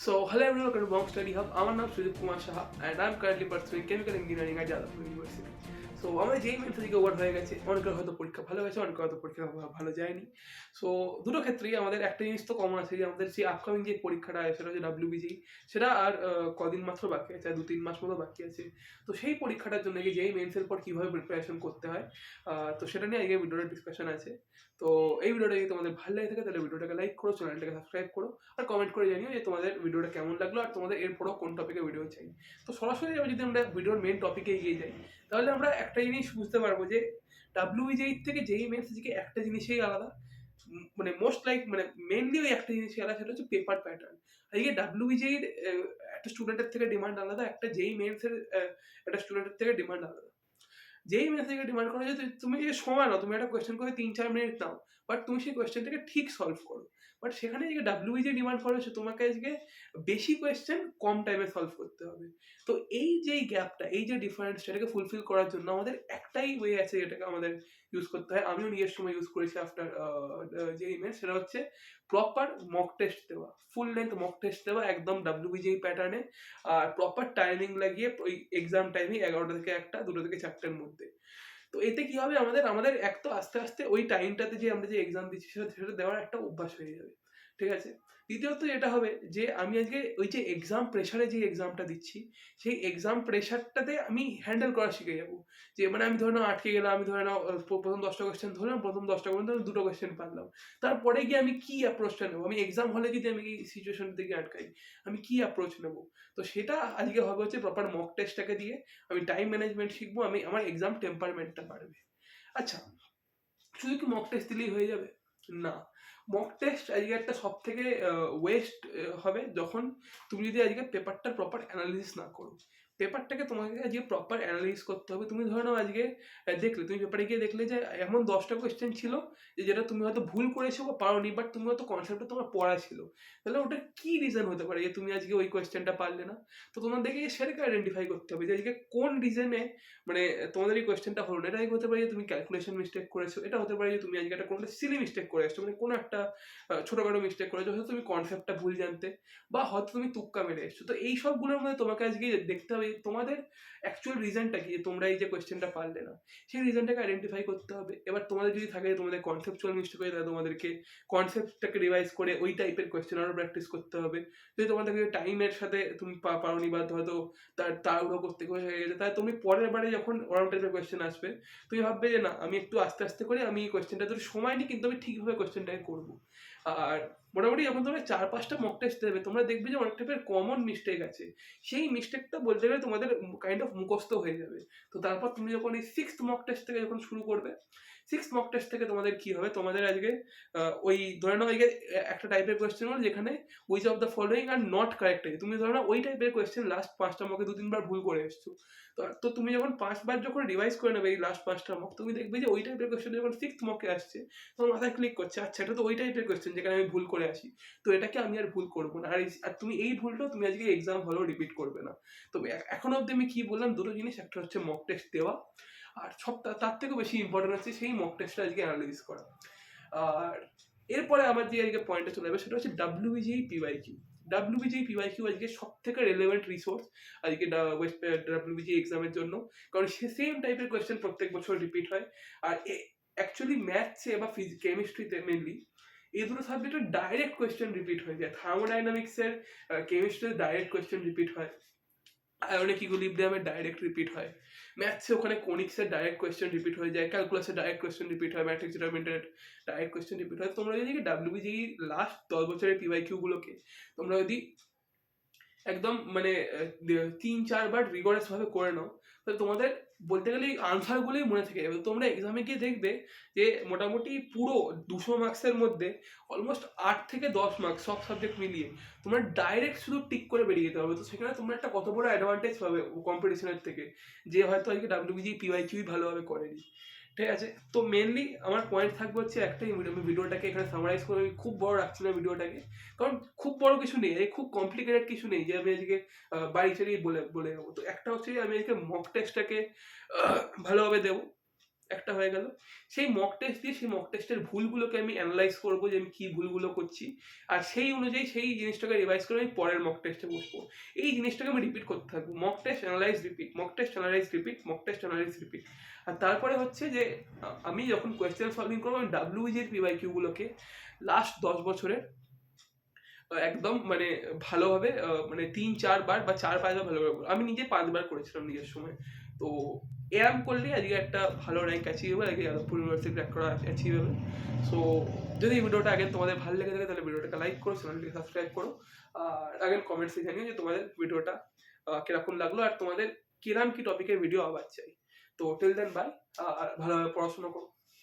So, hello everyone, welcome to Monk Study Hub. আমার নাম Sujit Kumar Saha and I'm currently pursuing chemical engineering at Jadavpur University. So আমার যেই main থেকে over হয়ে গেছে, অনেকের হয়তো পরীক্ষা ভালো গেছে, অনেকের হয়তো পরীক্ষা ভালো যায়নি। সো দুটো ক্ষেত্রেই আমাদের একটা জিনিস তো কমন আছে যে আমাদের যে আপকামিং যে পরীক্ষাটা আছে সেটা হচ্ছে WBGE, সেটা আর কদিন মাত্র বাকি আছে, 2-3 মাস মতো বাকি আছে। তো সেই পরীক্ষাটার জন্য যেই মেন্সের পর কীভাবে প্রিপারেশন করতে হয়, তো সেটা নিয়ে আজকে ভিডিওটা ডিসকাশন আছে। তো এই ভিডিওটা যদি তোমাদের ভালো লাগে থাকে তাহলে ভিডিওটাকে লাইক করো, চ্যানেলটাকে সাবস্ক্রাইব করো আর কমেন্ট করে জানিও যে তোমাদের ভিডিওটা কেমন লাগলো আর তোমাদের এরপরও কোন টপিকে ভিডিও চাই। তো সরাসরি যদি আমরা ভিডিওর মেন টপিকে এগিয়ে যাই তাহলে আমরা একটা জিনিস বুঝতে পারবো যে WBGE থেকে যেই মেন্স থেকে একটা জিনিসই আলাদা, মানে মোস্ট লাইক মানে মেনলি ওই একটা জিনিসই আলাদা, সেটা হচ্ছে পেপার প্যাটার্ন। আজকে WBGE একটা স্টুডেন্টের থেকে ডিমান্ড আলাদা, একটা যেই মেন্সের একটা স্টুডেন্টের থেকে ডিমান্ড আলাদা। যেই মেসেজ থেকে ডিমান্ড করা যায় তুমি যে সময় নাও, তুমি একটা কোয়েশ্চেন করে 3-4 মিনিট নাও, বাট তুমি সেই কোয়েশ্চেনটাকে ঠিক সলভ করো। বাট সেখানে যে WBGE ডিমান্ড করা হচ্ছে তোমাকে আজকে বেশি কোয়েশ্চেন কম টাইমে সলভ করতে হবে। তো এই যে গ্যাপটা, এই যে ডিফারেন্সটা, এটাকে ফুলফিল করার জন্য আমাদের একটাই ওয়ে আছে যেটাকে আমাদের ইউজ করতে হয়। আমিও নিজের সময় ইউজ করেছি আফটার যে ইমেজ, সেটা হচ্ছে প্রপার মক টেস্ট দেওয়া, ফুল লেন্থ মক টেস্ট দেওয়া একদম WBGE প্যাটার্নে, আর প্রপার টাইমিং লাগিয়ে ওই এক্সাম টাইমিং 11টা থেকে 1টা, 2টো থেকে 4টার মধ্যে। তো এতে কি হবে, আমাদের আমাদের এক তো আস্তে আস্তে ওই টাইমটাতে যে আমরা যে এক্সাম দিচ্ছি সেটা দেওয়ার একটা অভ্যাস হয়ে যাবে, ঠিক আছে। দ্বিতীয়ত যেটা হবে যে আমি আজকে ওই যে এক্সাম প্রেশারে যে এক্সামটা দিচ্ছি সেই এক্সাম প্রেশারটাতে আমি হ্যান্ডেল করা শিখে যাবো। যে মানে আমি ধরে নাও আটকে গেলাম, আমি ধরে নাও প্রথম 10টা কোয়েশ্চেন ধরলাম, প্রথম 10টা পর্যন্ত আমি 2টো কোয়েশ্চেন পারলাম, তারপরে গিয়ে আমি কি অ্যাপ্রোচটা নেবো, আমি এক্সাম হলে যদি আমি এই সিচুয়েশনটা থেকে আটকাই আমি কি অ্যাপ্রোচ নেবো। তো সেটা আজকে হবে হচ্ছে প্রপার মক টেস্টটাকে দিয়ে আমি টাইম ম্যানেজমেন্ট শিখবো, আমি আমার এক্সাম টেম্পারমেন্টটা বাড়বে। আচ্ছা, শুধু কি মক টেস্ট দিলেই হয়ে যাবে? না, মক টেস্ট আজকে একটা সব থেকে ওয়েস্ট হবে যখন তুমি যদি আজকে পেপারটার প্রপার অ্যানালিসিস না করো। পেপারটাকে তোমাকে আজকে প্রপার অ্যানালাইজ করতে হবে। তুমি ধরে নাও আজকে দেখলে, তুমি পেপারে গিয়ে দেখলে যে এমন 10টা কোয়েশ্চেন ছিল যে যেটা তুমি হয়তো ভুল করেছো বা পারোনি, বাট তুমি হয়তো কনসেপ্টটা তোমার পড়া ছিল। তাহলে ওটা কি রিজন হতে পারে যে তুমি আজকে ওই কোয়েশ্চেনটা পারলে না? তো তোমাদেরকে সেটাকে আইডেন্টিফাই করতে হবে যে আজকে কোন রিজনে মানে তোমাদের এই কোয়েশ্চেনটা হলো না। এটা হতে পারে যে তুমি ক্যালকুলেশন মিস্টেক করেছো, এটা হতে পারে যে তুমি আজকে একটা কোনো সিলি মিস্টেক করে এসছো, মানে কোনো একটা ছোটখাটো মিস্টেক করেছো, হয়তো তুমি কনসেপ্টটা ভুল জানতে, বা হয়তো তুমি তুক্কা মেরে এসছো। তো এই সবগুলোর মধ্যে তোমাকে আজকে দেখতে হবে তোমাদের অ্যাকচুয়াল রিজনটা কি, যে তোমরা এই যে কোয়েশ্চেনটা পারলে না সেই রিজনটাকে আইডেন্টিফাই করতে হবে। এবার তোমাদের যদি থাকে তোমাদের কনসেপচুয়াল মিস্টেক হয়ে তাহলে তোমাদেরকে কনসেপ্টটাকে রিভাইজ করে ওই টাইপের কোয়েশ্চেন আরও প্র্যাকটিস করতে হবে। যদি তোমাদেরকে টাইমের সাথে তুমি পারোনি বা হয়তো তাড়াহুড়ো করতে হয়ে গেছে, তাহলে তুমি পরের বারে যখন ওরকম টাইপের কোয়েশ্চেন আসবে তুমি ভাববে যে না, আমি একটু আস্তে আস্তে করে আমি এই কোয়েশ্চেনটা ধরে সময় নিই কিন্তু আমি ঠিকভাবে কোয়েশ্চেনটাকে করবো। আর মোটামুটি যখন তোমরা 4-5টা মক টেস্ট দেবে তোমরা দেখবে যে অনেক টাইপের কমন মিস্টেক আছে, সেই মিস্টেকটা বলতে গেলে তোমাদের কাইন্ড অফ মুখস্থ হয়ে যাবে। তো তারপর তুমি যখন এই 6th মক টেস্ট থেকে যখন শুরু করবে, 6th মক টেস্ট থেকে তোমাদের কি হবে, তোমাদের আজকে ওই ধরে নাও একটা টাইপের কোয়েশ্চেন হলো যেখানে which of the following are not correct, তুমি ধরো না ওই টাইপের কোয়েশ্চেন লাস্ট 5টা মকে 2-3 বার ভুল করে এসছো। তো তুমি যখন 5বার যখন রিভাইজ করে নেবে এই লাস্ট 5টা মক, তুমি দেখবে যে ওই টাইপের কোয়েশ্চেন যখন 6th মকে আসছে তোমার মাথায় ক্লিক করছে, আচ্ছা এটা তো ওই টাইপের কোয়েশ্চেন যেখানে আমি ভুল করে আসি, তো এটাকে আমি আর ভুল করবো না। আর তুমি এই ভুলটাও তুমি আজকে এক্সাম হলেও রিপিট করবে না। তো এখন অব্দি আমি কি বললাম, দুটো জিনিস, একটা হচ্ছে মক টেস্ট দেওয়া, আর সব তার থেকেও বেশি ইম্পর্টেন্ট হচ্ছে সেই মক টেস্টটা আজকে অ্যানালাইজ করা। আর এরপরে আমার যে আজকে পয়েন্টে চলে যাবে সেটা হচ্ছে WBGE PYQ। WBGE PYQ আজকে সব থেকে রেলেভেন্ট রিসোর্স আজকে WBGE এক্সামের জন্য, কারণ সে সেম টাইপের কোয়েশ্চেন প্রত্যেক বছর রিপিট হয়। আর অ্যাকচুয়ালি ম্যাথসে বা কেমিস্ট্রিতে মেনলি এই দুটো সাবজেক্টে ডাইরেক্ট কোয়েশ্চেন রিপিট হয়ে যায়। থার্মোডাইনামিক্সের কেমিস্ট্রিতে ডাইরেক্ট কোয়েশ্চেন রিপিট হয়, আয়নিক ইকুইলিব্রিয়ামের ডাইরেক্ট রিপিট হয়, ম্যাথসে ওখানে কোনিক্সের ডাইরেক্ট কোয়েশ্চেন রিপিট হয়ে যায়, ক্যালকুলাসের ডাইরেক্ট কোয়েশ্চেন রিপিট হয়, ম্যাট্রিক্স ডিটারমিনেন্টের ডাইরেক্ট কোয়েশ্চেন রিপিট হয়। তোমরা যদি WBGE লাস্ট 10 বছরের PYQ গুলোকে তোমরা যদি একদম মানে 3-4 বার রিগরাস ভাবে করে নাও, তাহলে তোমাদের বলতে গেলে এই আনসারগুলোই মনে থেকে যাবে। তোমরা এক্সামে গিয়ে দেখবে যে মোটামুটি পুরো 200 মার্কসের মধ্যে অলমোস্ট 8 থেকে 10 মার্কস সব সাবজেক্ট মিলিয়ে তোমরা ডাইরেক্ট শুধু টিক করে বেরিয়ে যেতে হবে। তো সেখানে তোমরা একটা কত বড় অ্যাডভান্টেজ পাবে কম্পিটিশনের থেকে, যে হয়তো আজকে WBGE PYQ ভালোভাবে করেনি, ঠিক আছে। তো মেনলি আমার পয়েন্ট থাকবে হচ্ছে একটাই, আমি ভিডিওটাকে এখানে সামারাইজ করে আমি খুব বড় রাখছি না ভিডিওটাকে, কারণ খুব বড় কিছু নেই, খুব কমপ্লিকেটেড কিছু নেই যে আমি আজকে বাড়ি ছেড়েই বলে যাবো। তো একটা হচ্ছে যে আমি আজকে মক টেস্টটাকে ভালোভাবে দেবো, একটা হয়ে গেল। সেই মক টেস্ট দিয়ে সেই মক টেস্টের ভুলগুলোকে আমি অ্যানালাইজ করবো যে আমি কী ভুলগুলো করছি, আর সেই অনুযায়ী সেই জিনিসটাকে রিভাইজ করে আমি পরের মক টেস্টে বসবো। এই জিনিসটাকে আমি রিপিট করতে থাকবো, mock test analyse repeat, mock test analyse repeat, mock test analyse repeat. আর তারপরে হচ্ছে যে আমি যখন কোয়েশ্চেন সলভিং করবো আমি ডাব্লিউজির পিওয়াইকিউগুলোকে লাস্ট 10 বছরের একদম মানে ভালোভাবে মানে ৩-৪ বার বা ৪-৫ বার ভালো করে করবো। আমি নিজে ৫ বার করেছিলাম নিজের সময়। তো এরম করলেই আজকে একটা ভালো র্যাঙ্ক অ্যাচিভেবল, আজকে যাদবপুর ইউনিভার্সিটি ক্র্যাক করা অ্যাচিভেবল। সো যদি এই ভিডিওটা আগে তোমাদের ভালো লেগে থাকে তাহলে ভিডিওটাকে লাইক করো, চ্যানেলটিকে সাবস্ক্রাইব করো, আর আগে কমেন্টসে জানিও যে তোমাদের ভিডিওটা কিরকম লাগলো আর তোমাদের কিরম কি টপিকের ভিডিও আবার চাই। তো টিল দেন বাই, আর ভালোভাবে পড়াশোনা করো।